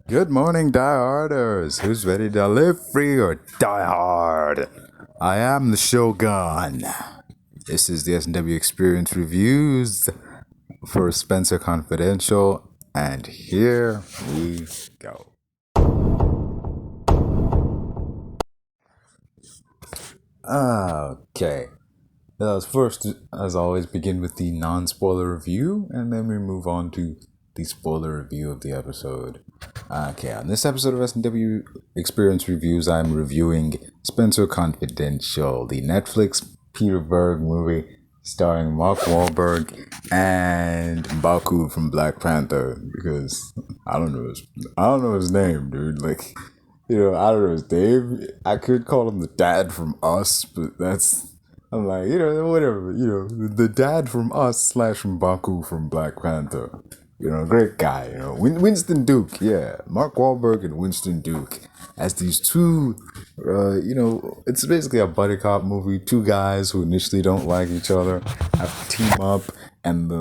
Good morning, dieharders. Who's ready to live free or die hard? I am the Shogun. This is the S&W EXPerience Reviews for Spenser Confidential, and here we go. Okay. Let's first, as always, begin with the non-spoiler review, and then we move on to the spoiler review of the episode. Okay, on this episode of S&W EXPerience Reviews, I'm reviewing Spenser Confidential, the Netflix Peter Berg movie starring Mark Wahlberg and Baku from Black Panther. Because I don't know his name, dude. Like, I don't know his name. I could call him the dad from Us, but I'm like, whatever, the dad from Us slash from Baku from Black Panther. Great guy, Winston Duke, yeah. Mark Wahlberg and Winston Duke as these two, it's basically a buddy cop movie. Two guys who initially don't like each other have to team up and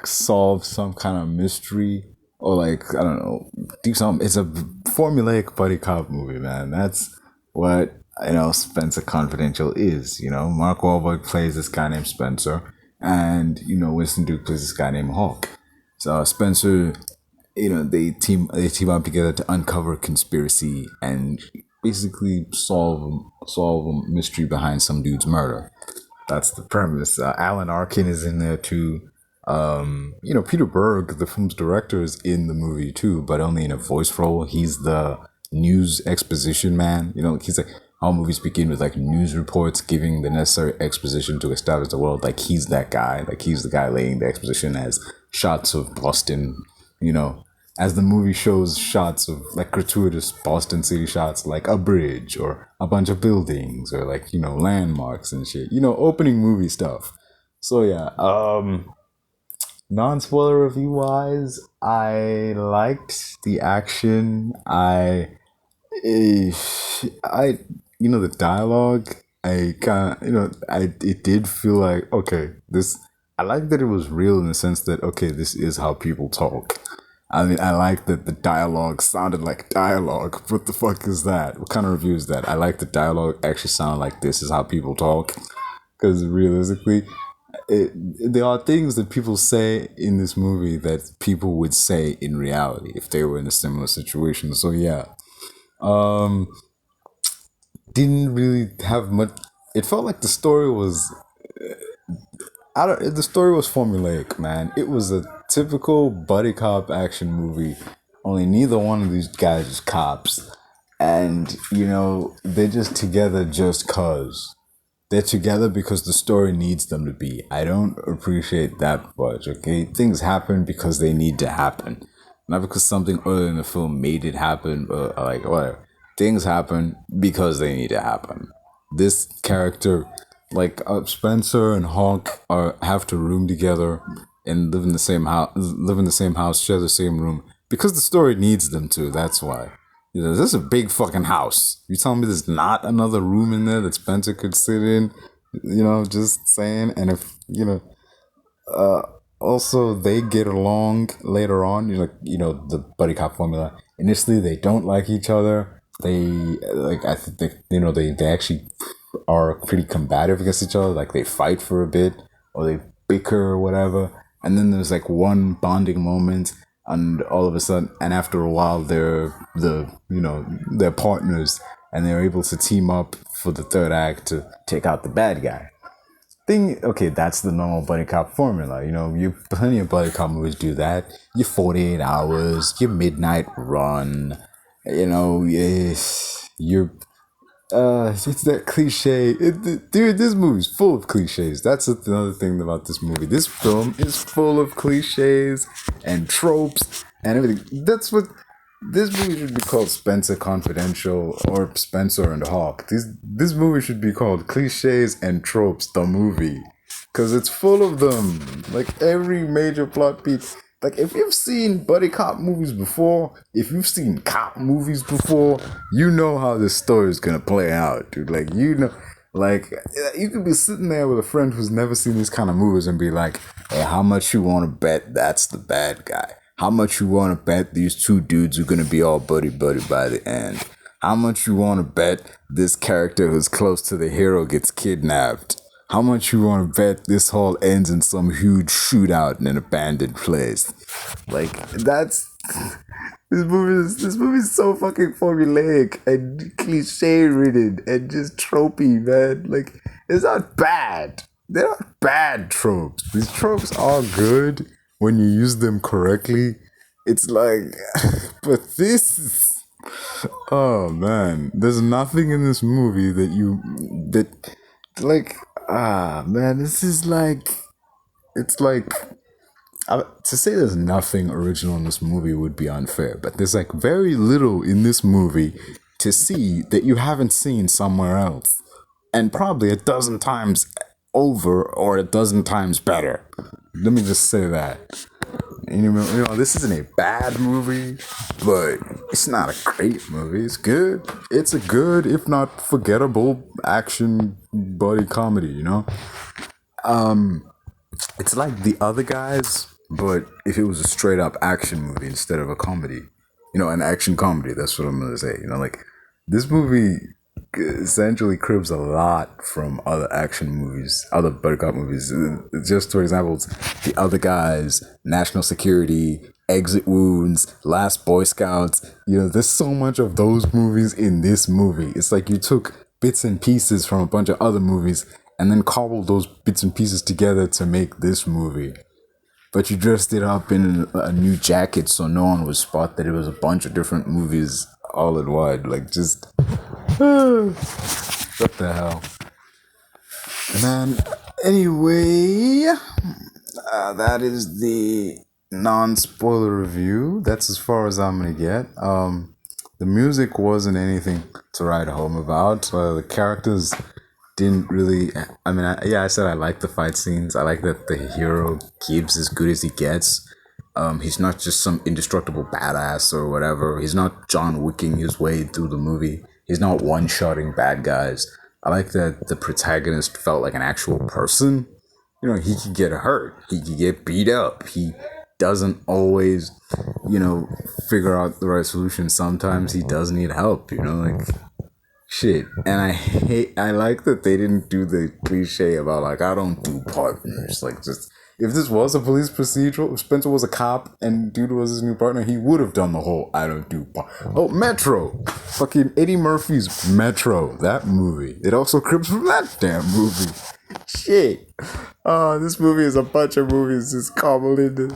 solve some kind of mystery or I don't know, do something. It's a formulaic buddy cop movie, man. That's what Spenser Confidential is. Mark Wahlberg plays this guy named Spencer, and Winston Duke plays this guy named Hawk. So Spencer, they team up together to uncover a conspiracy and basically solve a mystery behind some dude's murder. That's the premise. Alan Arkin is in there too. Peter Berg, the film's director, is in the movie too, but only in a voice role. He's the news exposition man. He's like, all movies begin with news reports giving the necessary exposition to establish the world. He's that guy. He's the guy laying the exposition as shots of Boston, as the movie shows shots of gratuitous Boston city shots, like a bridge or a bunch of buildings or landmarks and shit. Opening movie stuff. So yeah, non-spoiler review wise, I liked the action. I the dialogue, I kind of it did feel like, okay, this, I like that it was real in the sense that, okay, this is how people talk. I mean, I like that the dialogue sounded like dialogue. What the fuck is that? What kind of review is that? I like the dialogue actually sounded like this is how people talk, because realistically, there are things that people say in this movie that people would say in reality if they were in a similar situation. So yeah, didn't really have much. It felt like the story was, the story was formulaic, man. It was a typical buddy cop action movie. Only neither one of these guys is cops, and they're just together just cause. They're together because the story needs them to be. I don't appreciate that much, okay? Things happen because they need to happen. Not because something earlier in the film made it happen, but whatever. Things happen because they need to happen. This character, Spencer and Hawk have to room together and live in the same house, share the same room, because the story needs them to, that's why. This is a big fucking house. You telling me there's not another room in there that Spencer could sit in? Just saying. And if, also they get along later on, the buddy cop formula. Initially, they don't like each other. I think they actually are pretty combative against each other. They fight for a bit or they bicker or whatever. And then there's one bonding moment, and all of a sudden, and after a while, they're partners, and they're able to team up for the third act to take out the bad guy. Okay, that's the normal buddy cop formula. You plenty of buddy cop movies do that. Your 48 hours, your midnight run. You're it's that cliche. Dude, this movie's full of cliches. That's another thing about this movie. This film is full of cliches and tropes and everything. That's what this movie should be called. Spenser Confidential or Spencer and Hawk. This movie should be called Clichés and Tropes, the movie, because it's full of them. Every major plot beat. If you've seen buddy cop movies before, if you've seen cop movies before, you know how this story is gonna play out, dude. You could be sitting there with a friend who's never seen these kind of movies and be like, hey, how much you want to bet that's the bad guy? How much you want to bet these two dudes are going to be all buddy-buddy by the end? How much you want to bet this character who's close to the hero gets kidnapped? How much you want to bet this all ends in some huge shootout in an abandoned place? Like, that's... This movie is so fucking formulaic and cliche-ridden and just tropey, man. Like, it's not bad. They're not bad tropes. These tropes are good when you use them correctly. It's like... But this is... Oh, man. There's nothing in this movie man, this is like... It's like... to say there's nothing original in this movie would be unfair, but there's like very little in this movie to see that you haven't seen somewhere else, and probably a dozen times over or a dozen times better. Let me just say that. You know, this isn't a bad movie, but it's not a great movie. It's good. It's a good, if not forgettable, action buddy comedy, you know? It's like The Other Guys, but if it was a straight up action movie instead of a comedy. You know, an action comedy, that's what I'm going to say. You know, like, this movie essentially cribs a lot from other action movies, other buddy cop movies. Just for example, The Other Guys, National Security, Exit Wounds, Last Boy Scouts. You know, there's so much of those movies in this movie. It's like you took bits and pieces from a bunch of other movies and then cobbled those bits and pieces together to make this movie. But you dressed it up in a new jacket so no one would spot that it was a bunch of different movies all in one. Like, just... what the hell? And then, anyway... that is the non-spoiler review. That's as far as I'm gonna get. The music wasn't anything to write home about. The characters... didn't really... I said I like the fight scenes. I like that the hero keeps as good as he gets. He's not just some indestructible badass or whatever. He's not John Wicking his way through the movie. He's not one-shotting bad guys. I like that the protagonist felt like an actual person. You know, he could get hurt. He could get beat up. He doesn't always, figure out the right solution. Sometimes he does need help, like... Shit. And I like that they didn't do the cliche about, like, I don't do partners. Like, just, if this was a police procedural, if Spenser was a cop and dude was his new partner, he would have done the whole I don't do Metro. Fucking Eddie Murphy's Metro. That movie. It also cribs from that damn movie. Shit. This movie is a bunch of movies just cobbled into...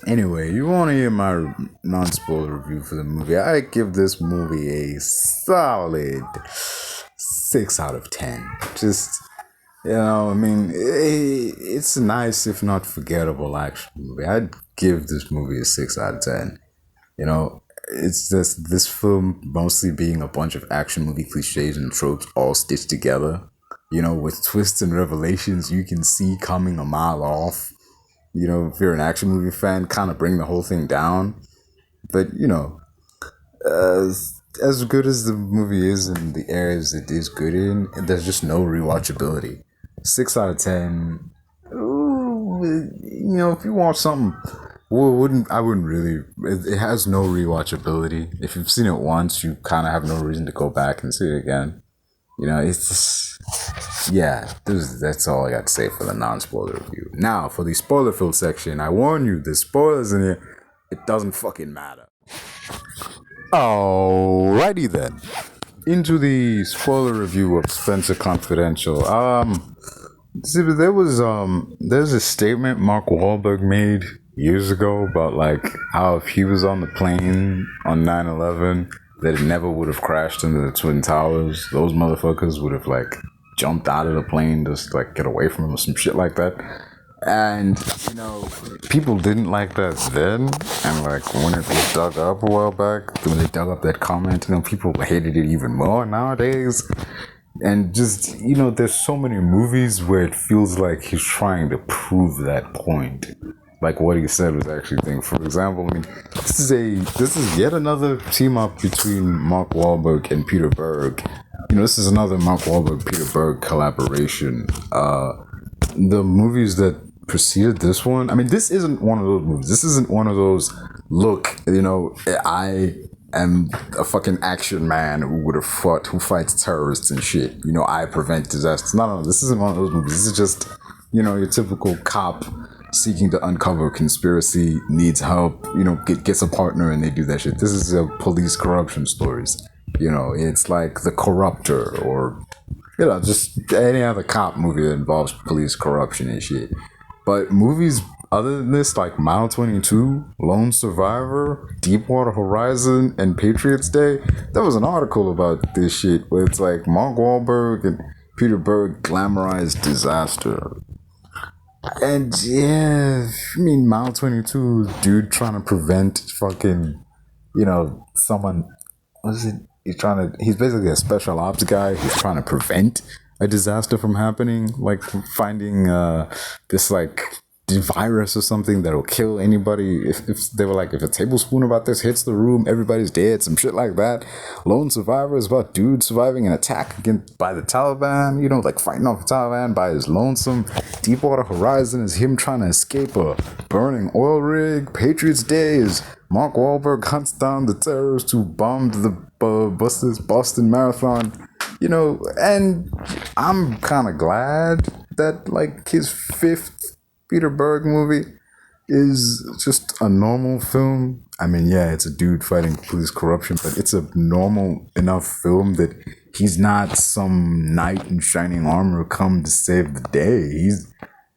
Anyway, you want to hear my non-spoiler review for the movie? I give this movie a solid 6 out of 10. Just, it's a nice, if not forgettable, action movie. I'd give this movie a 6 out of 10. It's just this film mostly being a bunch of action movie cliches and tropes all stitched together. With twists and revelations you can see coming a mile off. If you're an action movie fan, kind of bring the whole thing down. But, as good as the movie is in the areas it is good in, there's just no rewatchability. 6 out of 10. If you want something, I wouldn't really. It has no rewatchability. If you've seen it once, you kind of have no reason to go back and see it again. It's just... Yeah, that's all I got to say for the non-spoiler review. Now, for the spoiler-filled section, I warn you, there's spoilers in here. It doesn't fucking matter. Alrighty then. Into the spoiler review of Spenser Confidential. There's a statement Mark Wahlberg made years ago about, like, how if he was on the plane on 9/11, that it never would have crashed into the Twin Towers. Those motherfuckers would have, like, jumped out of the plane, just like get away from him or some shit like that. And people didn't like that then, and like when it was dug up a while back, when they dug up that comment, people hated it even more nowadays. And just there's so many movies where it feels like he's trying to prove that point, like what he said was actually thing. For example, this is yet another team up between Mark Wahlberg and Peter Berg. This is another Mark Wahlberg Peter Berg collaboration. The movies that preceded this one. I mean, this isn't one of those movies. This isn't one of those, look, you know, I am a fucking action man who fights terrorists and shit. You know, I prevent disasters. No, this isn't one of those movies. This is just, you know, your typical cop seeking to uncover conspiracy, needs help, you know, gets a partner and they do that shit. This is a police corruption stories. You know, it's like The Corruptor or, you know, just any other cop movie that involves police corruption and shit. But movies other than this, like Mile 22, Lone Survivor, Deepwater Horizon, and Patriots Day, there was an article about this shit where it's like Mark Wahlberg and Peter Berg glamorized disaster. And yeah, I mean, Mile 22, dude trying to prevent fucking, you know, someone, what is it? He's basically a special ops guy who's trying to prevent a disaster from happening, like finding this like virus or something that'll kill anybody. If they were like, if a tablespoon about this hits the room, everybody's dead, some shit like that. Lone Survivor is about dude surviving an attack by the Taliban, you know, like fighting off the Taliban by his lonesome. Deepwater Horizon is him trying to escape a burning oil rig. Patriots Day is Mark Wahlberg hunts down the terrorists who bombed the Boston Marathon. You know, and I'm kind of glad that like his fifth Peter Berg movie is just a normal film. I mean, yeah, it's a dude fighting police corruption, but it's a normal enough film that he's not some knight in shining armor come to save the day. He's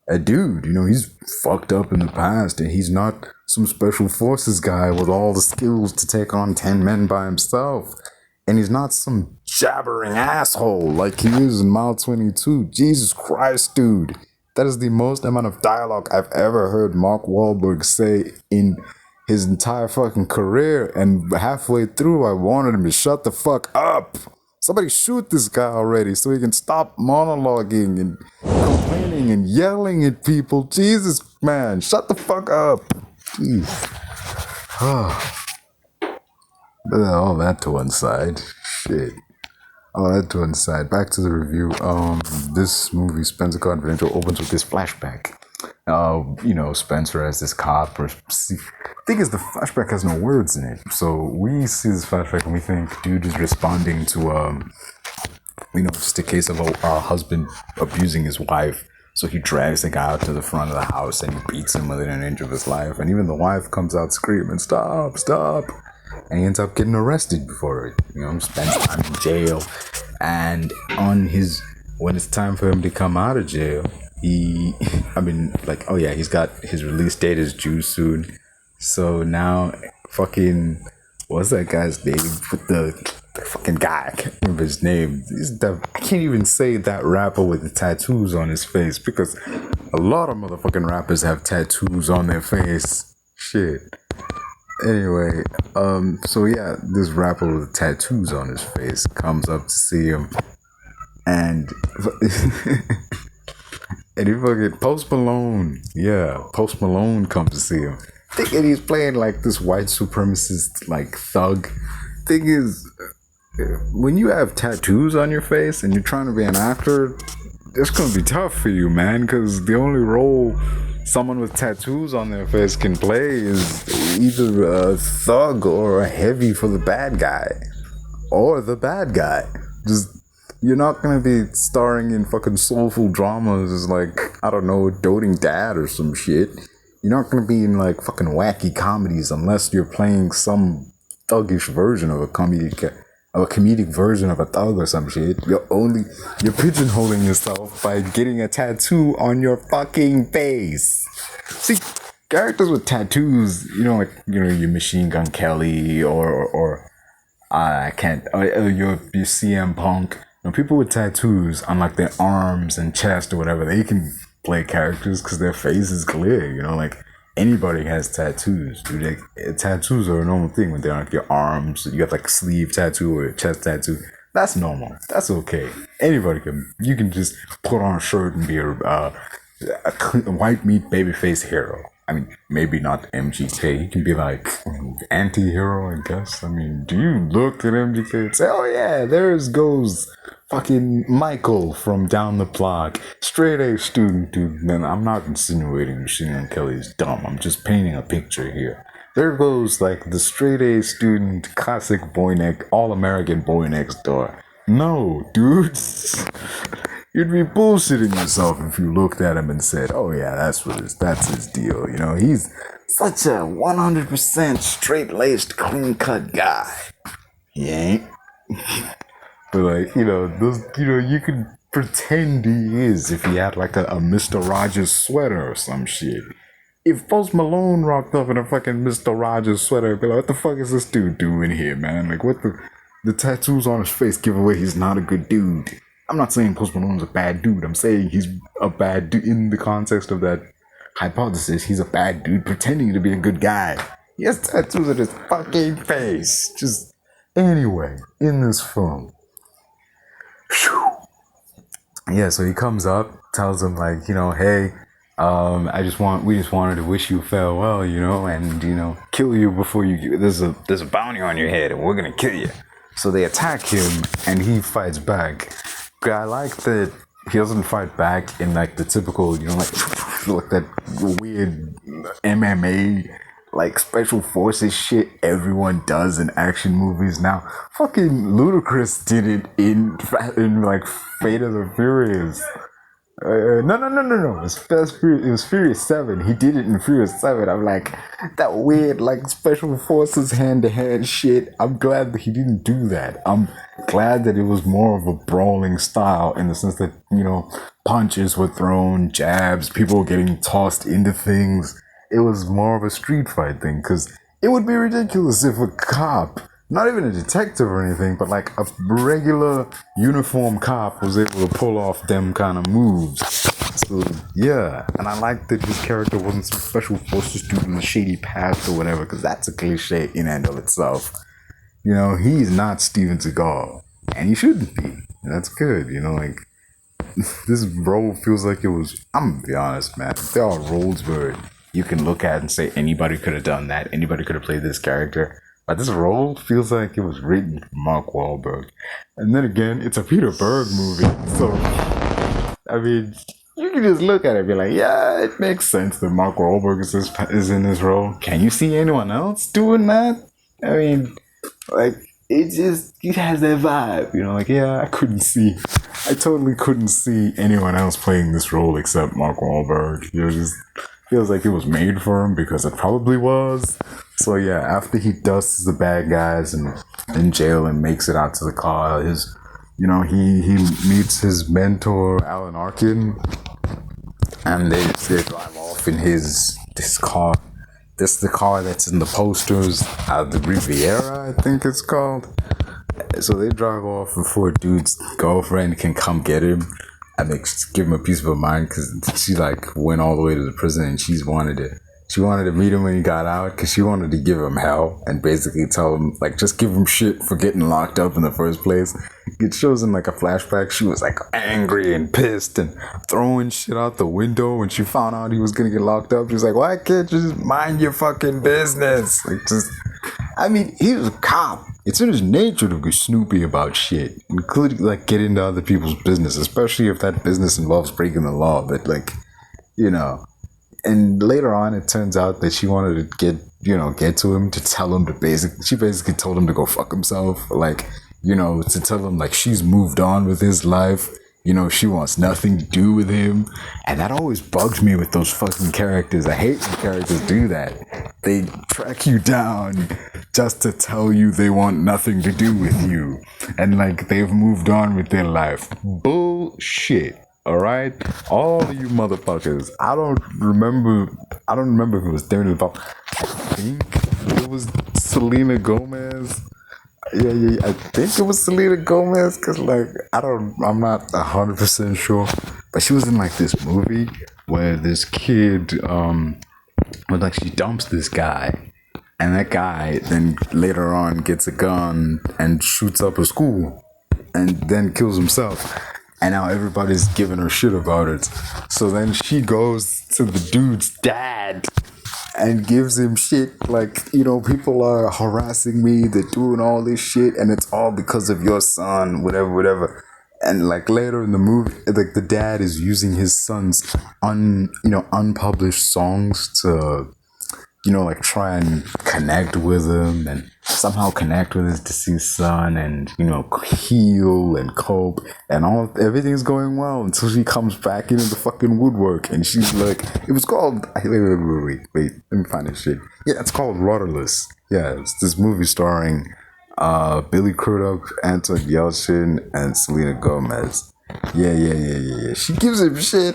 a dude, you know, he's fucked up in the past, and he's not some special forces guy with all the skills to take on 10 men by himself. And he's not some jabbering asshole like he is in Mile 22. Jesus Christ, dude. That is the most amount of dialogue I've ever heard Mark Wahlberg say in his entire fucking career. And halfway through, I wanted him to shut the fuck up. Somebody shoot this guy already so he can stop monologuing and complaining and yelling at people. Jesus, man, shut the fuck up. Jeez. All that to one side. Shit. All that to one side. Back to the review. This movie, Spenser Confidential, opens with this flashback. You know, Spenser as this cop. Thing is, the flashback has no words in it. So we see this flashback and we think dude is responding to, you know, just a case of a husband abusing his wife. So he drags the guy out to the front of the house and he beats him within an inch of his life. And even the wife comes out screaming, "Stop, stop." And he ends up getting arrested before it, you know, spends time in jail. And when it's time for him to come out of jail, he's got his release date is due soon. So now, fucking, what's that guy's name? With the fucking guy, I can't remember his name. I can't even say that rapper with the tattoos on his face, because a lot of motherfucking rappers have tattoos on their face. Shit. Anyway, so yeah, this rapper with tattoos on his face comes up to see him, and he fucking Post Malone comes to see him, thinking he's playing like this white supremacist like thug. Thing is, when you have tattoos on your face and you're trying to be an actor, it's gonna be tough for you, man, because the only role someone with tattoos on their face can play is either a thug or a heavy for the bad guy. Or the bad guy. You're not gonna be starring in fucking soulful dramas as like, I don't know, Doting Dad or some shit. You're not gonna be in like fucking wacky comedies unless you're playing some thuggish version of a comedic version of a thug or some shit. You're pigeonholing yourself by getting a tattoo on your fucking face. See, characters with tattoos, you know, like, you know, your Machine Gun Kelly or your CM Punk. You know, people with tattoos on like their arms and chest or whatever, they can play characters because their face is clear, you know, like anybody has tattoos, dude. Tattoos are a normal thing when they're on like your arms. You have like a sleeve tattoo or a chest tattoo. That's normal. That's okay. You can just put on a shirt and be a white meat babyface hero. I mean, maybe not MGK. He can be like anti-hero, I guess. I mean, do you look at MGK and say, "Oh yeah, there goes Fucking Michael from down the block, straight A student, dude. Man, I'm not insinuating Machine Gun Kelly is dumb. I'm just painting a picture here. There goes like the straight A student, classic boy all American boy next door. No, dudes. You'd be bullshitting yourself if you looked at him and said, "Oh yeah, that's his deal." You know, he's such a 100% straight-laced, clean-cut guy. He ain't. But like, you could pretend he is if he had like a Mr. Rogers sweater or some shit. If Post Malone rocked up in a fucking Mr. Rogers sweater, I'd be like, what the fuck is this dude doing here, man? Like, what the tattoos on his face give away he's not a good dude. I'm not saying Post Malone's a bad dude. I'm saying he's a bad dude in the context of that hypothesis. He's a bad dude pretending to be a good guy. He has tattoos on his fucking face. Just anyway, in this film. Whew. Yeah, so he comes up, tells him like, hey, we just wanted to wish you farewell, and kill you before you. There's a bounty on your head, and we're gonna kill you. So they attack him, and he fights back. I like that he doesn't fight back in like the typical, like that weird MMA, like special forces shit everyone does in action movies now. Fucking Ludacris did it in like Fate of the Furious. No. It was Furious 7. He did it in Furious 7. I'm like, that weird, like, special forces hand-to-hand shit. I'm glad that he didn't do that. I'm glad that it was more of a brawling style in the sense that, punches were thrown, jabs, people were getting tossed into things. It was more of a street fight thing, because it would be ridiculous if a cop, not even a detective or anything, but like a regular uniform cop was able to pull off them kind of moves. So yeah, and I like that his character wasn't some special forces dude in the shady past or whatever, because that's a cliche in and of itself. He's not Steven Seagal, and he shouldn't be. And that's good, like this role feels like it was. I'm gonna be honest, man. There are roles where you can look at and say anybody could have done that, anybody could have played this character. But this role feels like it was written for Mark Wahlberg. And then again, it's a Peter Berg movie. So, I mean, you can just look at it and be like, yeah, it makes sense that Mark Wahlberg is in this role. Can you see anyone else doing that? I mean, like, it has that vibe. I totally couldn't see anyone else playing this role except Mark Wahlberg. It just feels like it was made for him because it probably was. So yeah, after he dusts the bad guys and in jail and makes it out to the car, he meets his mentor Alan Arkin, and they drive off in this car. This is the car that's in the posters, the Riviera, I think it's called. So they drive off before dude's girlfriend can come get him. And they give him a piece of her mind because she like went all the way to the prison and she wanted to meet him when he got out because she wanted to give him hell and basically tell him like just give him shit for getting locked up in the first place. It shows in like a flashback she was like angry and pissed and throwing shit out the window when she found out he was gonna get locked up. She was like, why can't you just mind your fucking business? He was a cop. It's in his nature to be snoopy about shit, including like get into other people's business, especially if that business involves breaking the law. But and later on, it turns out that she wanted to get to him to tell him she basically told him to go fuck himself, to tell him like she's moved on with his life. She wants nothing to do with him. And that always bugs me with those fucking characters. I hate when characters do that. They track you down just to tell you they want nothing to do with you. And like they've moved on with their life. Bullshit. Alright? All of you motherfuckers. I don't remember if it was Demi Lovato. I think it was Selena Gomez. Yeah, I think it was Selena Gomez, because, I'm not 100% sure, but she was in, this movie where this kid, she dumps this guy, and that guy then later on gets a gun and shoots up a school, and then kills himself, and now everybody's giving her shit about it, so then she goes to the dude's dad, and gives him shit people are harassing me, they're doing all this shit, and it's all because of your son, whatever. And like later in the movie, like the dad is using his son's unpublished songs to, like try and connect with him and somehow connect with his deceased son and, heal and cope and everything's going well until she comes back into the fucking woodwork and she's like, it was called, wait, let me find this shit. Yeah, it's called Ruthless. Yeah, it's this movie starring Billy Crudup, Anton Yelchin, and Selena Gomez. Yeah. She gives him shit.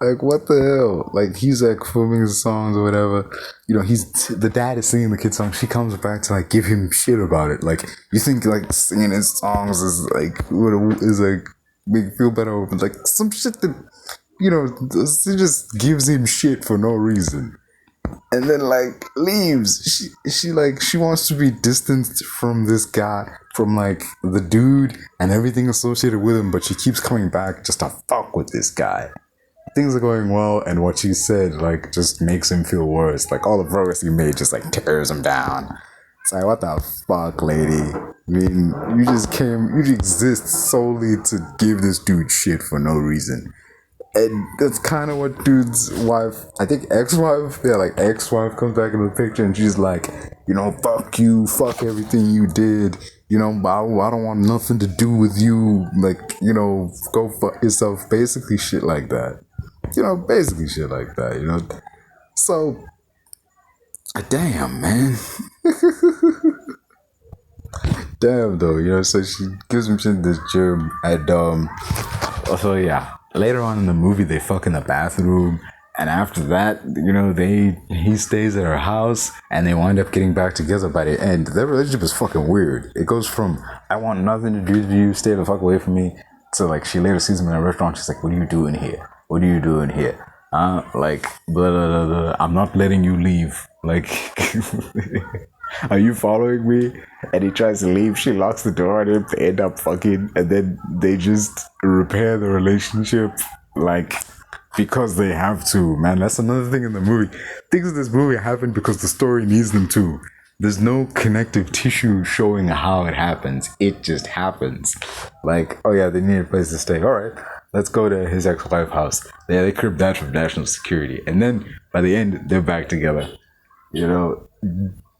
Like, what the hell? Like, he's like filming his songs or whatever. The dad is singing the kid's song. She comes back to like give him shit about it. Like, you think like singing his songs is like make you feel better, but like some shit that she just gives him shit for no reason. And then like leaves. She wants to be distanced from this guy, from like the dude and everything associated with him, but she keeps coming back just to fuck with this guy. Things are going well, and what she said like just makes him feel worse. Like all the progress he made just like tears him down. It's like, what the fuck, lady? I mean, you exist solely to give this dude shit for no reason. And that's kind of what dude's wife, I think ex-wife comes back in the picture and she's like, fuck you, fuck everything you did, I don't want nothing to do with you, like, go fuck yourself, basically shit like that. So, damn, man. Damn, though, so she gives him shit in this gym, and, also, yeah. Later on in the movie, they fuck in the bathroom, and after that, he stays at her house, and they wind up getting back together by the end. Their relationship is fucking weird. It goes from, I want nothing to do with you, stay the fuck away from me, to like, she later sees him in a restaurant, she's like, what are you doing here? Like, blah, blah, blah, blah. I'm not letting you leave. Like, are you following me? And he tries to leave. She locks the door on him. They end up fucking. And then they just repair the relationship. Like, because they have to. Man, that's another thing in the movie. Things in this movie happen because the story needs them to. There's no connective tissue showing how it happens. It just happens. Like, oh yeah, they need a place to stay. All right. Let's go to his ex-wife's house. Yeah, they cribbed that from national security. And then, by the end, they're back together.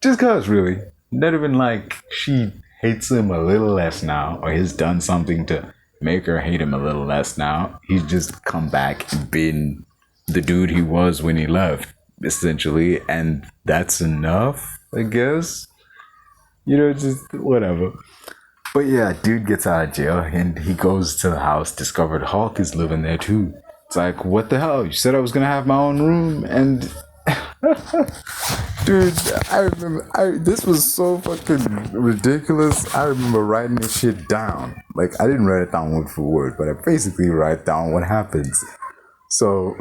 Just cause, really. Not even like she hates him a little less now, or he's done something to make her hate him a little less now. He's just come back and been the dude he was when he left, essentially. And that's enough, I guess. Just whatever. But yeah, dude gets out of jail and he goes to the house, discovered Hulk is living there too. It's like, what the hell? You said I was gonna have my own room, and dude, I remember this was so fucking ridiculous. I remember writing this shit down. Like, I didn't write it down word for word, but I basically write down what happens. So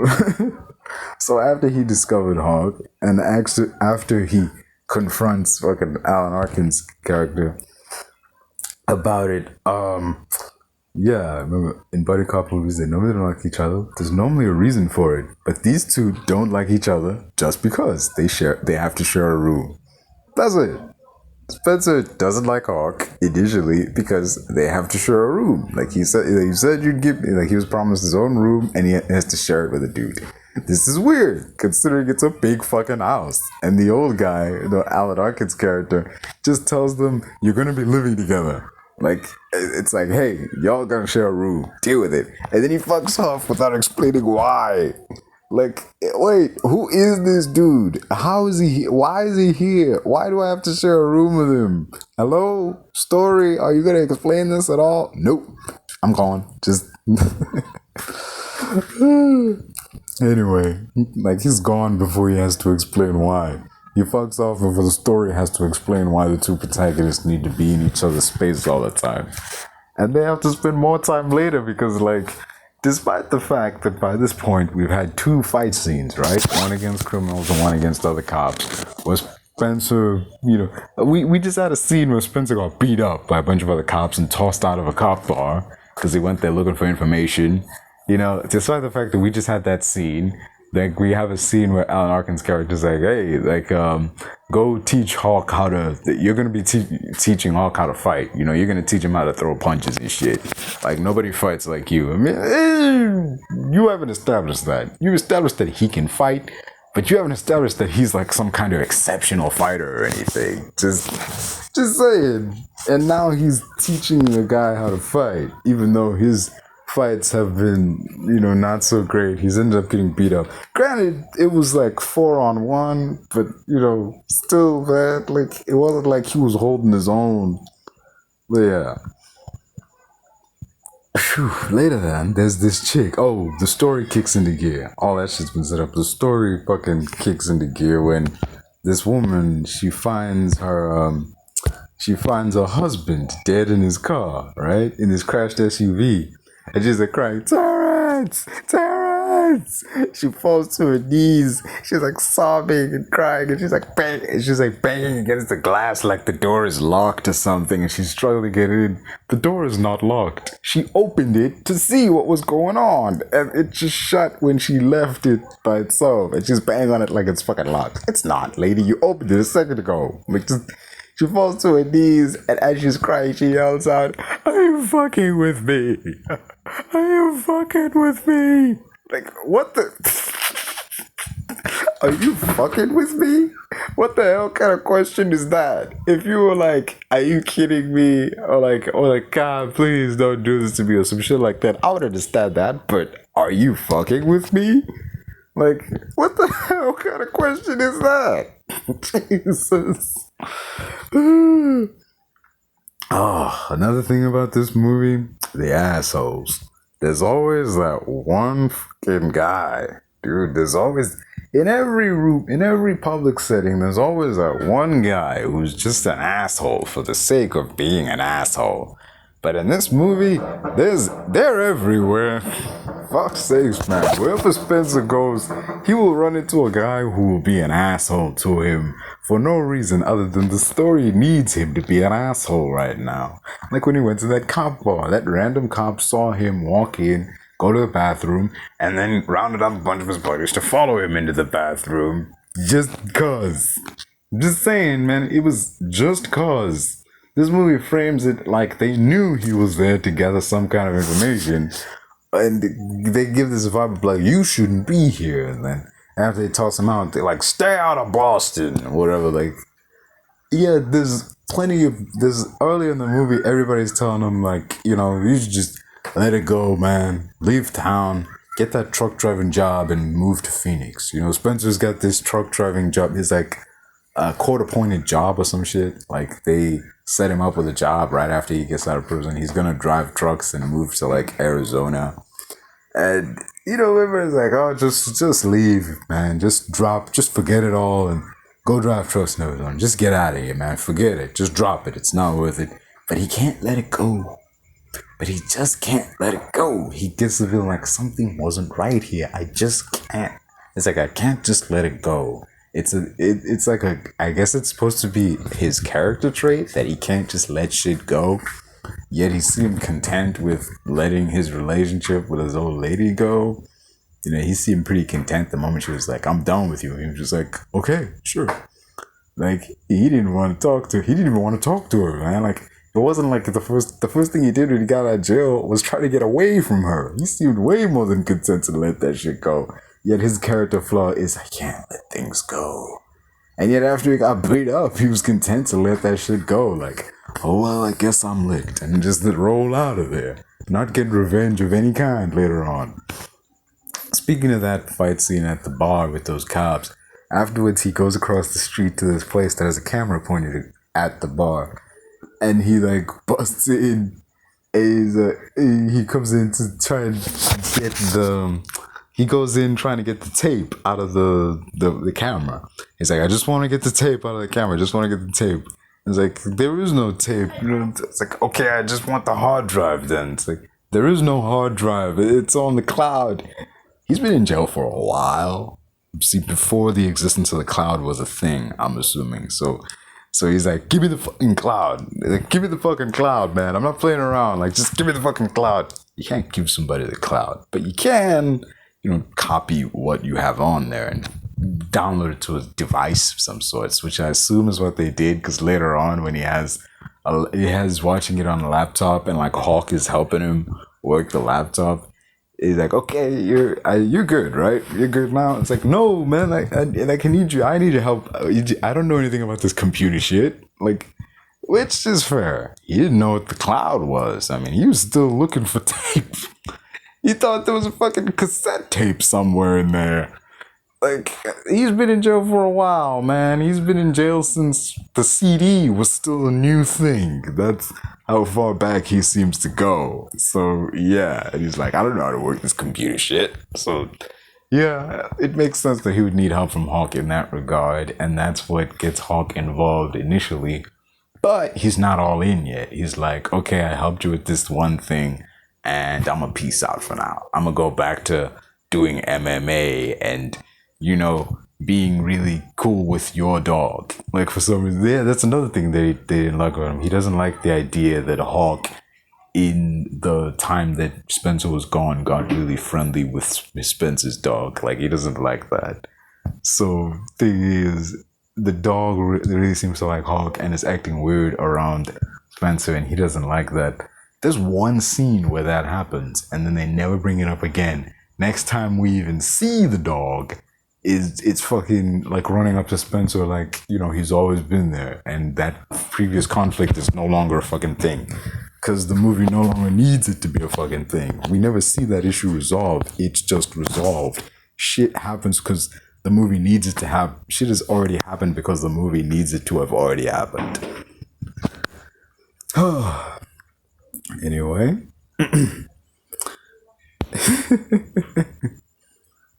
so after he discovered Hulk, and after he confronts fucking Alan Arkin's character about it, yeah, I remember in buddy cop movies, they normally don't like each other. There's normally a reason for it, but these two don't like each other just because they have to share a room. That's it. Spenser doesn't like Hawk initially because they have to share a room. Like you said you'd give me, like he was promised his own room and he has to share it with a dude. This is weird considering it's a big fucking house. And the old guy, Alan Arkin's character, just tells them, you're gonna be living together. Like, it's like, hey, y'all gonna share a room, deal with it. And then he fucks off without explaining why. Like, wait, who is this dude? How is he? Why is he here? Why do I have to share a room with him? Hello? Story? Are you gonna explain this at all? Nope. I'm gone. Just... Anyway, like, he's gone before he has to explain why. He fucks off before the story has to explain why the two protagonists need to be in each other's space all the time. And they have to spend more time later because, like, despite the fact that by this point we've had 2 fight scenes, right? One against criminals and one against other cops. Where Spenser, we just had a scene where Spenser got beat up by a bunch of other cops and tossed out of a cop bar because he went there looking for information. Despite the fact that we just had that scene, like we have a scene where Alan Arkin's character is like, hey, like go teach Hawk how to, you're gonna be teaching Hawk how to fight, you know, you're gonna teach him how to throw punches and shit. Like nobody fights like you. I mean, you haven't established that. You established that he can fight, but you haven't established that he's like some kind of exceptional fighter or anything. Just saying. And now he's teaching a guy how to fight, even though his fights have been, you know, not so great. He's ended up getting beat up. Granted, it was like 4-on-1, but, you know, still that, like, it wasn't like he was holding his own. But yeah. Whew. Later then, there's this chick. Oh, the story kicks into gear. All that shit's been set up. The story fucking kicks into gear when this woman, she finds her husband dead in his car, right? In his crashed SUV. And she's like crying, Terrence! Terrence! She falls to her knees. She's like sobbing and crying. And she's like banging. And she's like banging against the glass like the door is locked or something. And she's struggling to get in. The door is not locked. She opened it to see what was going on. And it just shut when she left it by itself. And she's banging on it like it's fucking locked. It's not, lady. You opened it a second ago. Like just... She falls to her knees, and as she's crying, she yells out, "Are you fucking with me? Are you fucking with me?" Like, what the? Are you fucking with me? What the hell kind of question is that? If you were like, "Are you kidding me?" Or like, "God, please don't do this to me," or some shit like that, I would understand that. But are you fucking with me? Like, what the hell kind of question is that? Jesus. Oh, another thing about this movie, the assholes. There's always that one fucking guy, dude. There's always, in every public setting, there's always that one guy who's just an asshole for the sake of being an asshole. But in this movie, they're everywhere. Fuck's sakes, man. Wherever Spenser goes, he will run into a guy who will be an asshole to him for no reason other than the story needs him to be an asshole right now. Like when he went to that cop bar, that random cop saw him walk in, go to the bathroom, and then rounded up a bunch of his buddies to follow him into the bathroom just cause. Just saying, man, it was just cause. This movie frames it like they knew he was there to gather some kind of information. And they give this vibe of like, you shouldn't be here. And then after they toss him out, they're like, stay out of Boston or whatever. Like, yeah, there's earlier in the movie, everybody's telling him like, you know, you should just let it go, man. Leave town, get that truck driving job and move to Phoenix. You know, Spencer's got this truck driving job. It's like a court-appointed job or some shit. Like, they set him up with a job right after he gets out of prison. He's gonna drive trucks and move to like Arizona. And you know, everybody's like, oh, just leave, man. Just forget it all and go drive trucks in Arizona. Just get out of here, man. Forget it. Just drop it. It's not worth it. But he can't let it go. But he just can't let it go. He gets the feeling like something wasn't right here. I just can't. It's like I can't just let it go. It's like I guess it's supposed to be his character trait that he can't just let shit go. Yet he seemed content with letting his relationship with his old lady go. You know, he seemed pretty content the moment she was like, I'm done with you. He was just like, okay, sure. Like, he didn't even want to talk to her, man. Like, it wasn't like the first thing he did when he got out of jail was try to get away from her. He seemed way more than content to let that shit go. Yet his character flaw is, I can't let things go. And yet after he got beat up, he was content to let that shit go. Like, oh well, I guess I'm licked. And just roll out of there. Not get revenge of any kind later on. Speaking of that fight scene at the bar with those cops, afterwards he goes across the street to this place that has a camera pointed at the bar. And he like busts in. And he comes in to try and get he goes in trying to get the tape out of the camera. He's like, I just want to get the tape out of the camera. I just want to get the tape. It's like, there is no tape. It's like, okay, I just want the hard drive then. It's like, there is no hard drive. It's on the cloud. He's been in jail for a while. See, before the existence of the cloud was a thing, I'm assuming. So he's like, give me the fucking cloud. Like, give me the fucking cloud, man. I'm not playing around. Like, just give me the fucking cloud. You can't give somebody the cloud. But you can copy what you have on there and download it to a device of some sorts, which I assume is what they did, because later on when he has watching it on a laptop and like Hawk is helping him work the laptop, he's like, okay, you're good, right? You're good now. It's like, no, man, I need you. I need your help. I don't know anything about this computer shit. Like, which is fair. He didn't know what the cloud was. I mean, he was still looking for tape. He thought there was a fucking cassette tape somewhere in there. Like, he's been in jail for a while, man. He's been in jail since the CD was still a new thing. That's how far back he seems to go. So, yeah. And he's like, I don't know how to work this computer shit. So, yeah, it makes sense that he would need help from Hawk in that regard. And that's what gets Hawk involved initially. But he's not all in yet. He's like, okay, I helped you with this one thing, and I'm gonna peace out for now. I'm gonna go back to doing MMA and, being really cool with your dog. Like, for some reason, yeah, that's another thing they didn't like about him. He doesn't like the idea that Hawk, in the time that Spenser was gone, got really friendly with Spenser's dog. Like, he doesn't like that. So, thing is, the dog really seems to like Hawk and is acting weird around Spenser, and he doesn't like that. There's one scene where that happens, and then they never bring it up again. Next time we even see the dog, it's fucking like running up to Spenser like, he's always been there, and that previous conflict is no longer a fucking thing. Because the movie no longer needs it to be a fucking thing. We never see that issue resolved. It's just resolved. Shit happens because the movie needs it to have. Shit has already happened because the movie needs it to have already happened. Anyway.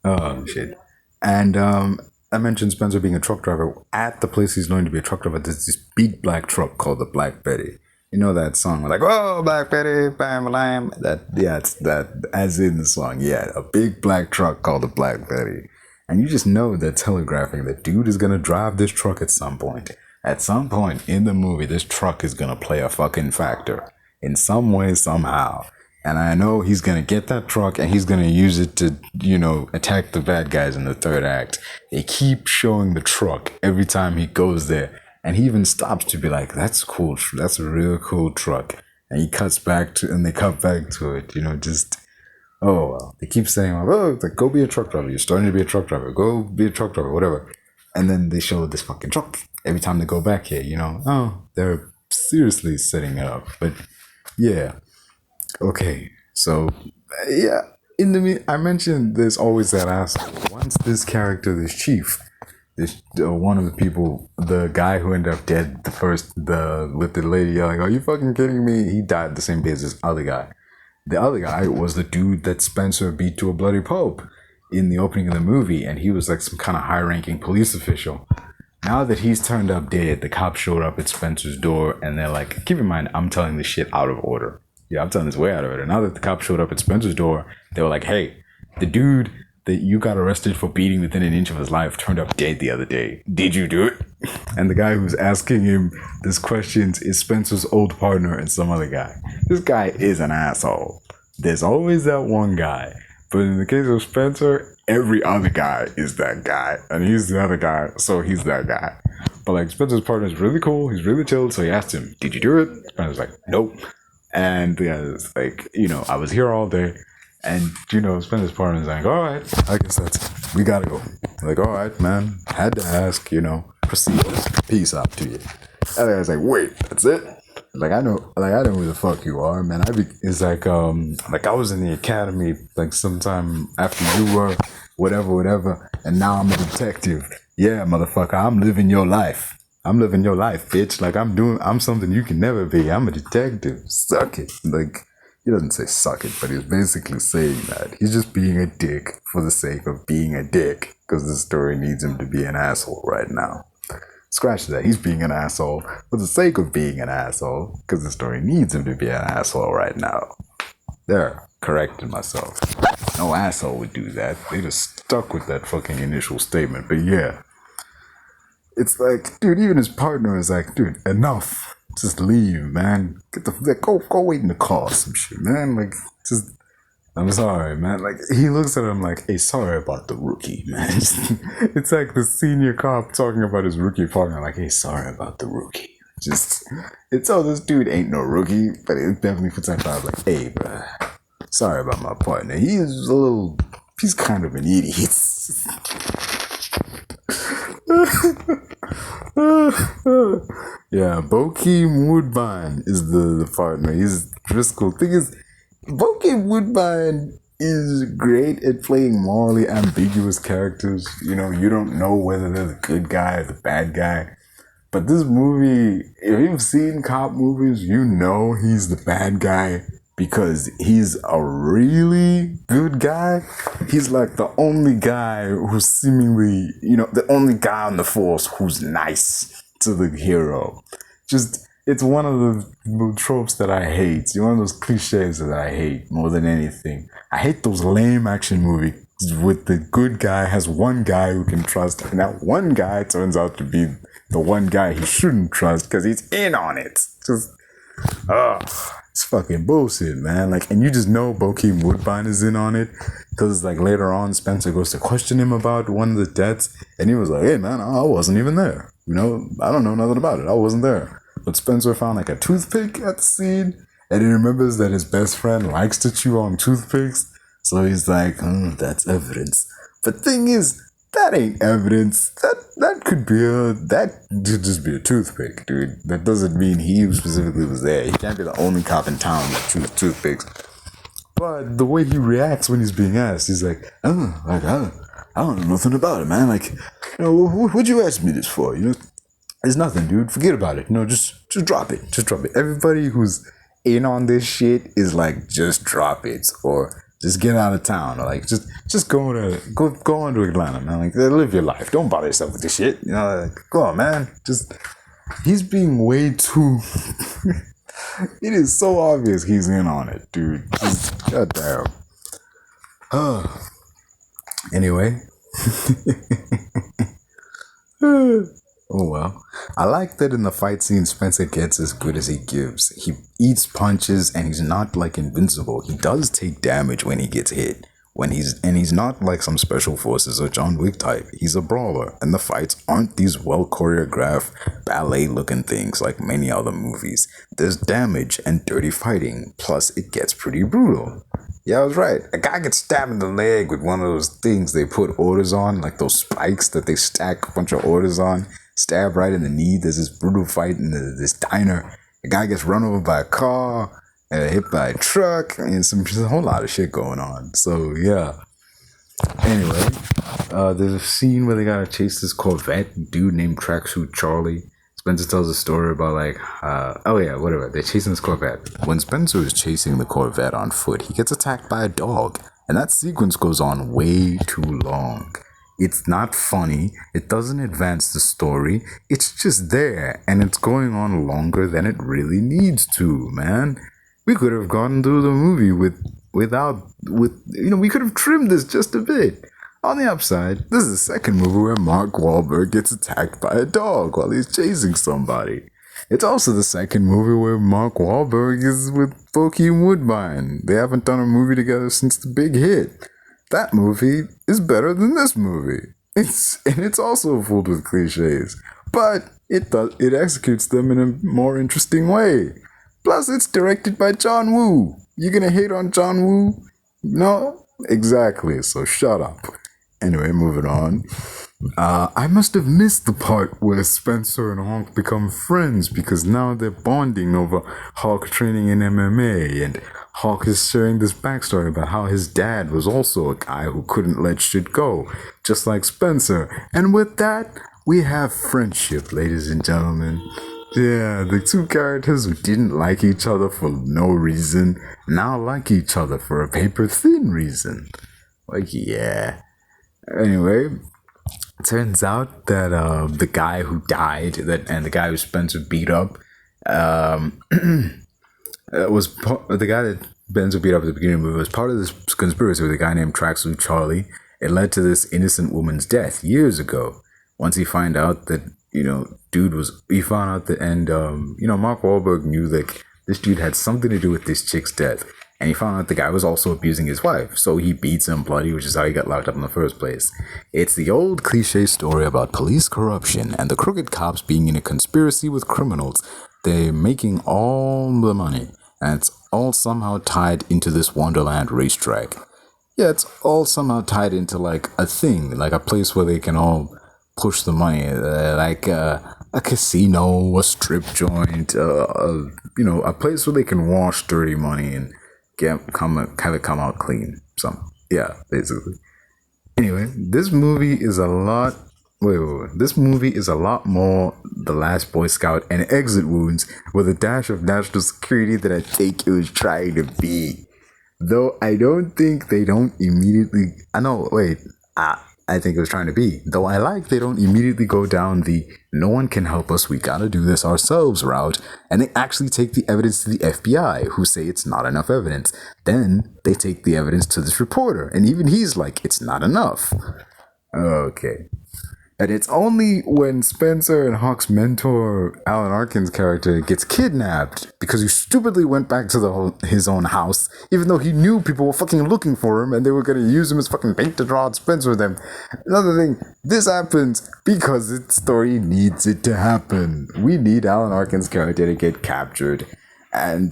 Oh, shit. And I mentioned Spenser being a truck driver. At the place he's known to be a truck driver, there's this big black truck called the Black Betty. You know that song? Like, oh, Black Betty, bam, bam. It's that, as in the song. Yeah, a big black truck called the Black Betty. And you just know that telegraphing that dude is going to drive this truck at some point. At some point in the movie, this truck is going to play a fucking factor. In some way, somehow. And I know he's going to get that truck and he's going to use it to, attack the bad guys in the third act. They keep showing the truck every time he goes there. And he even stops to be like, that's cool. That's a real cool truck. And he cuts back to, and they cut back to it, oh, well. They keep saying, like, go be a truck driver. You're starting to be a truck driver. Go be a truck driver, whatever. And then they show this fucking truck every time they go back here, Oh, they're seriously setting it up. But, yeah. Okay, so, yeah, I mentioned there's always that asshole. Once this character, this chief, one of the people, the guy who ended up dead, with the lady yelling, are you fucking kidding me? He died the same day as this other guy. The other guy was the dude that Spenser beat to a bloody pulp in the opening of the movie, and he was like some kind of high-ranking police official. Now that he's turned up dead, the cops showed up at Spenser's door, and they're like, keep in mind, I'm telling this shit out of order. Yeah, I'm telling this way out of it. And now that the cops showed up at Spenser's door, they were like, hey, the dude that you got arrested for beating within an inch of his life turned up dead the other day. Did you do it? And the guy who's asking him these questions is Spenser's old partner and some other guy. This guy is an asshole. There's always that one guy. But in the case of Spenser, every other guy is that guy. And he's the other guy, so he's that guy. But like, Spenser's partner is really cool. He's really chilled. So he asked him, did you do it? Spenser's like, nope. And the guy's like, I was here all day. And, Spenser's partner's like, all right, I guess that's, we gotta go. Like, all right, man, had to ask, proceed. Peace out to you. And the guy's like, wait, that's it? Like, I know who the fuck you are, man. It's like I was in the academy, like, sometime after you were, whatever. And now I'm a detective. Yeah, motherfucker, I'm living your life. I'm living your life, bitch. Like, I'm something you can never be. I'm a detective. Suck it. Like, he doesn't say suck it, but he's basically saying that. He's just being a dick for the sake of being a dick, because the story needs him to be an asshole right now. Scratch that. He's being an asshole for the sake of being an asshole, because the story needs him to be an asshole right now. There, corrected myself. No asshole would do that. They just stuck with that fucking initial statement. But yeah. It's like, dude, even his partner is like, dude, enough. Just leave, man. Go wait in the car or some shit, man. Like, I'm sorry, man. Like, he looks at him like, hey, sorry about the rookie, man. It's like the senior cop talking about his rookie partner, like, hey, sorry about the rookie. It's this dude ain't no rookie, but it definitely puts that vibe like, hey, bro, sorry about my partner. He's kind of an idiot. Yeah, Bokeem Woodbine is the partner. He's Driscoll. Thing is, Bokeem Woodbine is great at playing morally ambiguous characters. You know, you don't know whether they're the good guy or the bad guy. But this movie, if you've seen cop movies, you know he's the bad guy because he's a really good guy. He's like the only guy who's seemingly, the only guy on the force who's nice to the hero. It's one of the tropes that I hate. It's one of those cliches that I hate more than anything. I hate those lame action movies with the good guy has one guy who can trust, and that one guy turns out to be the one guy he shouldn't trust because he's in on it. It's fucking bullshit, man. Like, and you just know Bokeem Woodbine is in on it because, like, later on, Spenser goes to question him about one of the deaths, and he was like, hey, man, I wasn't even there. I don't know nothing about it. I wasn't there. But Spenser found, like, a toothpick at the scene, and he remembers that his best friend likes to chew on toothpicks, so he's like, that's evidence. But thing is, that ain't evidence. That could just be a toothpick, dude. That doesn't mean he specifically was there. He can't be the only cop in town that chews toothpicks. But the way he reacts when he's being asked, he's like, I don't know nothing about it, man. Like, what'd you ask me this for? It's nothing, dude. Forget about it. Just drop it. Just drop it. Everybody who's in on this shit is like, just drop it, or just get out of town, or like just go on to Atlanta, man. Like, live your life. Don't bother yourself with this shit. Like, go on, man. He's being way too. It is so obvious he's in on it, dude. Just goddamn. Anyway. Oh well. I like that in the fight scene, Spenser gets as good as he gives. He eats punches and he's not like invincible. He does take damage when he gets hit. He's not like some special forces or John Wick type. He's a brawler, and the fights aren't these well choreographed ballet looking things like many other movies. There's damage and dirty fighting, plus it gets pretty brutal. Yeah, I was right. A guy gets stabbed in the leg with one of those things they put orders on, like those spikes that they stack a bunch of orders on. Stabbed right in the knee. There's this brutal fight in this diner. A guy gets run over by a car, hit by a truck, and just a whole lot of shit going on. So yeah. Anyway, there's a scene where they gotta chase this Corvette dude named Tracksuit Charlie. Spenser tells a story about whatever. They're chasing this Corvette. When Spenser is chasing the Corvette on foot, he gets attacked by a dog, and that sequence goes on way too long. It's not funny. It doesn't advance the story. It's just there, and it's going on longer than it really needs to, man. We could have gone through the movie we could have trimmed this just a bit. On the upside, this is the second movie where Mark Wahlberg gets attacked by a dog while he's chasing somebody. It's also the second movie where Mark Wahlberg is with Bokeem Woodbine. They haven't done a movie together since The Big Hit. That movie is better than this movie. It's also filled with cliches, but it executes them in a more interesting way. Plus, it's directed by John Woo. You gonna hate on John Woo? No? Exactly, so shut up. Anyway, moving on. I must have missed the part where Spenser and Hawk become friends because now they're bonding over Hawk training in MMA, and Hawk is sharing this backstory about how his dad was also a guy who couldn't let shit go, just like Spenser. And with that, we have friendship, ladies and gentlemen. Yeah, the two characters who didn't like each other for no reason now like each other for a paper-thin reason. Like, yeah. Anyway, it turns out that the guy who died and the guy who Spenser beat up was the guy that Spenser beat up at the beginning of the movie was part of this conspiracy with a guy named Tracksuit Charlie. It led to this innocent woman's death years ago. Once he found out that, Mark Wahlberg knew that this dude had something to do with this chick's death. And he found out the guy was also abusing his wife, so he beats him bloody, which is how he got locked up in the first place. It's the old cliche story about police corruption and the crooked cops being in a conspiracy with criminals. They're making all the money, and it's all somehow tied into this Wonderland racetrack. Yeah, it's all somehow tied into like a thing, like a place where they can all push the money, like a casino, a strip joint, a place where they can wash dirty money and have it come out clean. Basically. Anyway, this movie is a lot. This movie is a lot more The Last Boy Scout and Exit Wounds with a dash of national security than I think it was trying to be. Though I don't think they don't immediately. I think it was trying to be. Though I like they don't immediately go down the no one can help us, we gotta do this ourselves route, and they actually take the evidence to the FBI, who say it's not enough evidence. Then they take the evidence to this reporter, and even he's like, it's not enough. Okay. And it's only when Spenser and Hawk's mentor, Alan Arkin's character, gets kidnapped because he stupidly went back to his own house, even though he knew people were fucking looking for him and they were going to use him as fucking paint to draw and Spenser them. Another thing, this happens because the story needs it to happen. We need Alan Arkin's character to get captured. And,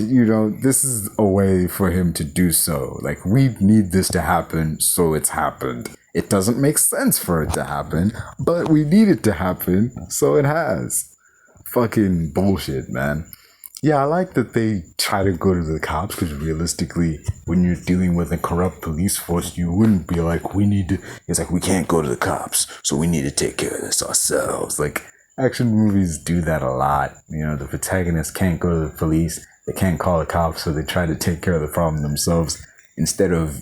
this is a way for him to do so. Like, we need this to happen, so it's happened. It doesn't make sense for it to happen, but we need it to happen, so it has. Fucking bullshit, man. Yeah, I like that they try to go to the cops, because realistically, when you're dealing with a corrupt police force, you wouldn't be like, it's like, we can't go to the cops, so we need to take care of this ourselves. Like, action movies do that a lot. The protagonist can't go to the police, they can't call the cops, so they try to take care of the problem themselves instead of,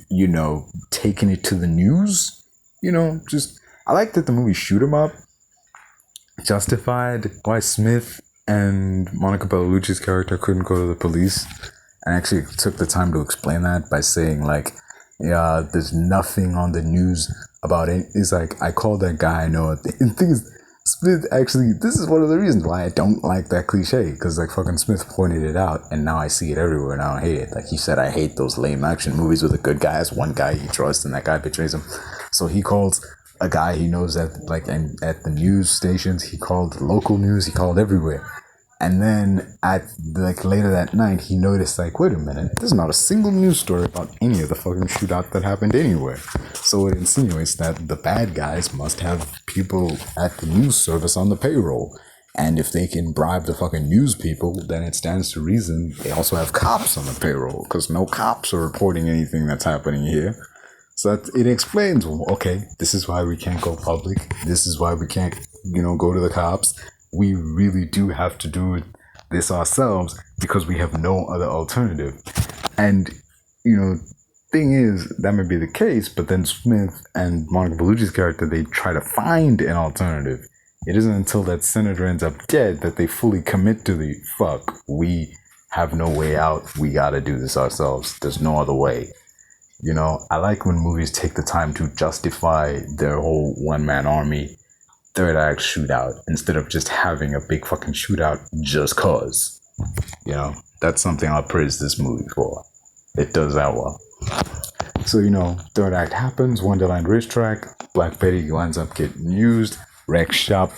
taking it to the news. I like that the movie Shoot 'Em Up justified why Smith and Monica Bellucci's character couldn't go to the police, and actually took the time to explain that by saying, like, yeah, there's nothing on the news about it. It's like, I called that guy, I know it. And things. Smith actually, this is one of the reasons why I don't like that cliche, because like fucking Smith pointed it out and now I see it everywhere and I don't hate it. Like he said, I hate those lame action movies with a good guy as one guy he trusts and that guy betrays him. So he calls a guy he knows at at the news stations, he called local news, he called everywhere. And then later that night, he noticed wait a minute, there's not a single news story about any of the fucking shootout that happened anywhere. So it insinuates that the bad guys must have people at the news service on the payroll. And if they can bribe the fucking news people, then it stands to reason they also have cops on the payroll, because no cops are reporting anything that's happening here. So it explains, okay, this is why we can't go public. This is why we can't, go to the cops. We really do have to do this ourselves because we have no other alternative. And, thing is, that may be the case, but then Smith and Monica Bellucci's character, they try to find an alternative. It isn't until that senator ends up dead that they fully commit to the, fuck, we have no way out. We gotta do this ourselves. There's no other way. I like when movies take the time to justify their whole one-man army third act shootout instead of just having a big fucking shootout just cause. That's something I'll praise this movie for. It does that well. So, third act happens, Wonderland racetrack, Black Betty winds up getting used, wrecks shop,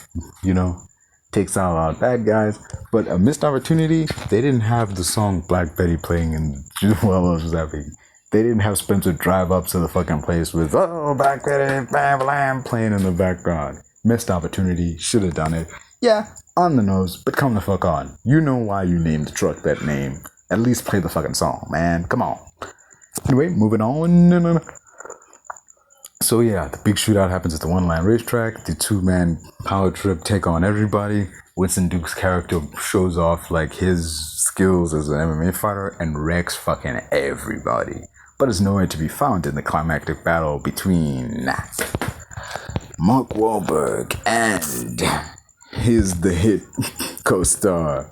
takes out a lot of bad guys. But a missed opportunity, they didn't have the song Black Betty playing and while else was happening. They didn't have Spenser drive up to the fucking place with, oh, Black Betty, bam, bam, playing in the background. Missed opportunity, should have done it. Yeah, on the nose, but come the fuck on. You know why you named the truck that name. At least play the fucking song, man. Come on. Anyway, moving on. So yeah, the big shootout happens at the Wonderland racetrack. The two-man power trip take on everybody. Winston Duke's character shows off his skills as an MMA fighter and wrecks fucking everybody. But is nowhere to be found in the climactic battle between Mark Wahlberg and the hit co-star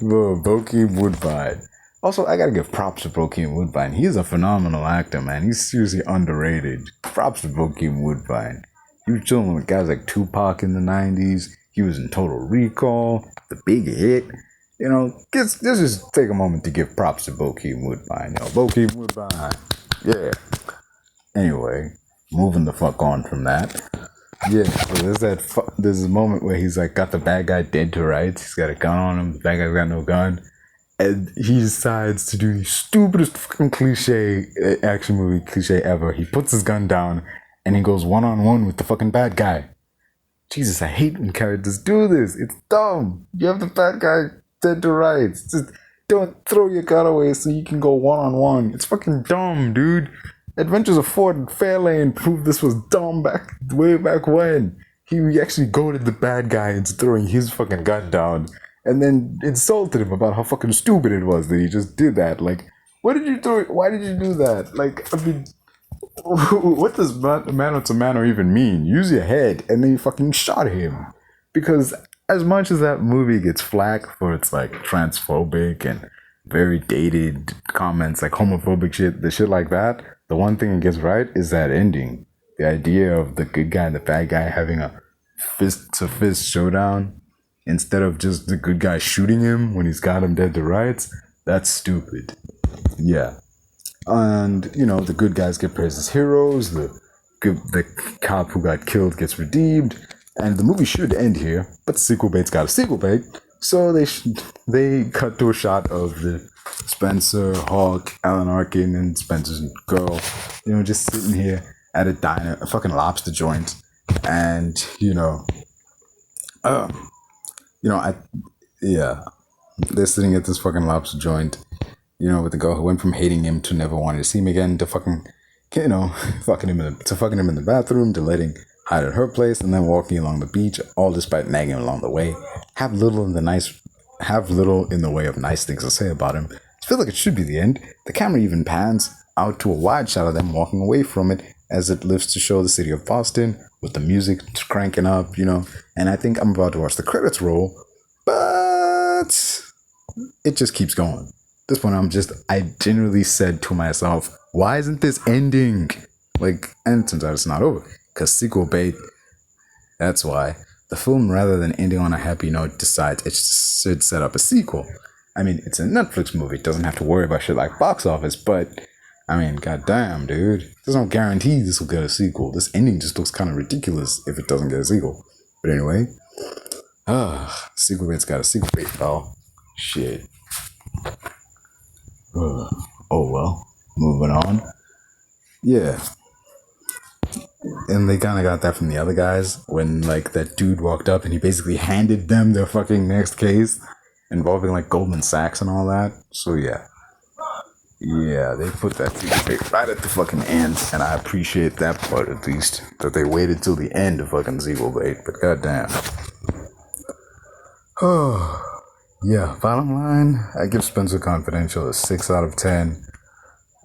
Bokeem Woodbine. Also, I gotta give props to Bokeem Woodbine. He's a phenomenal actor, man. He's seriously underrated. Props to Bokeem Woodbine. He was chilling with guys like Tupac in the 90s. He was in Total Recall, The Big Hit. let's just take a moment to give props to Bokeem Woodbine. Bokeem Woodbine. Yeah. Anyway, moving the fuck on from that. Yeah, so there's a moment where he's like got the bad guy dead to rights. He's got a gun on him. The bad guy's got no gun. And he decides to do the stupidest fucking cliche, action movie cliche ever. He puts his gun down and he goes one-on-one with the fucking bad guy. Jesus, I hate when characters do this. It's dumb. You have the bad guy dead to rights. Just don't throw your gun away so you can go one-on-one. It's fucking dumb, dude. Adventures of Ford and Fairlane proved this was dumb way back when. He actually goaded the bad guy into throwing his fucking gun down and then insulted him about how fucking stupid it was that he just did that. Like, what did you do? Why did you do that? Like, I mean, what does mano to mano even mean? Use your head, and then you fucking shot him. Because as much as that movie gets flack for its like transphobic and very dated comments, like homophobic shit, the shit like that, the one thing it gets right is that ending. The idea of the good guy and the bad guy having a fist-to-fist showdown instead of just the good guy shooting him when he's got him dead to rights, that's stupid. Yeah. And, the good guys get praised as heroes, the cop who got killed gets redeemed, and the movie should end here, but sequel bait's got a sequel bait, so they cut to a shot of the Spenser, Hawk, Alan Arkin, and Spencer's girl, just sitting here at a diner, a fucking lobster joint, and, they're sitting at this fucking lobster joint, with the girl who went from hating him to never wanting to see him again to fucking him in the bathroom to letting hide at her place and then walking along the beach, all despite nagging him along the way. Have little in the way of nice things to say about him. I feel like it should be the end. The camera even pans out to a wide shot of them walking away from it as it lifts to show the city of Boston with the music cranking up, and I think I'm about to watch the credits roll, but it just keeps going. This one, I genuinely said to myself, why isn't this ending? And turns out it's not over. Because sequel bait, that's why. The film, rather than ending on a happy note, decides it should set up a sequel. I mean, it's a Netflix movie. It doesn't have to worry about shit like box office, but, I mean, goddamn, dude. There's no guarantee this will get a sequel. This ending just looks kind of ridiculous if it doesn't get a sequel. But anyway, sequel bait's got a sequel bait, pal. Shit. Oh well, moving on. Yeah. And they kind of got that from the other guys when that dude walked up and he basically handed them their fucking next case involving Goldman Sachs and all that. So yeah, they put that secret right at the fucking end, and I appreciate that part at least, that they waited till the end to fucking sequel bait. But goddamn. Oh. Yeah, bottom line, I give Spenser Confidential a 6 out of 10.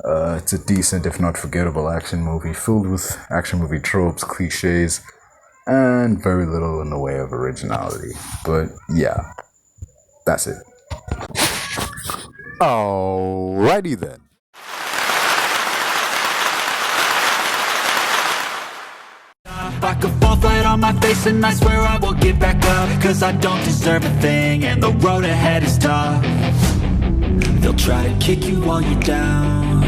It's a decent, if not forgettable, action movie filled with action movie tropes, cliches, and very little in the way of originality. But yeah, that's it. Alrighty then. I could fall flat on my face and I swear I will get back up, cause I don't deserve a thing and the road ahead is tough. They'll try to kick you while you're down.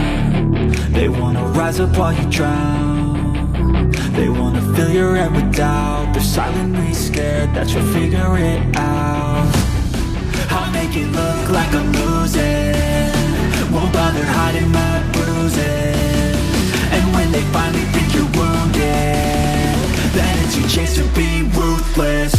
They wanna rise up while you drown. They wanna fill your head with doubt. They're silently scared that you'll figure it out. I'll make it look like I'm losing, won't bother hiding my bruises. And when they finally think you're wounded, then it's your chance to be ruthless.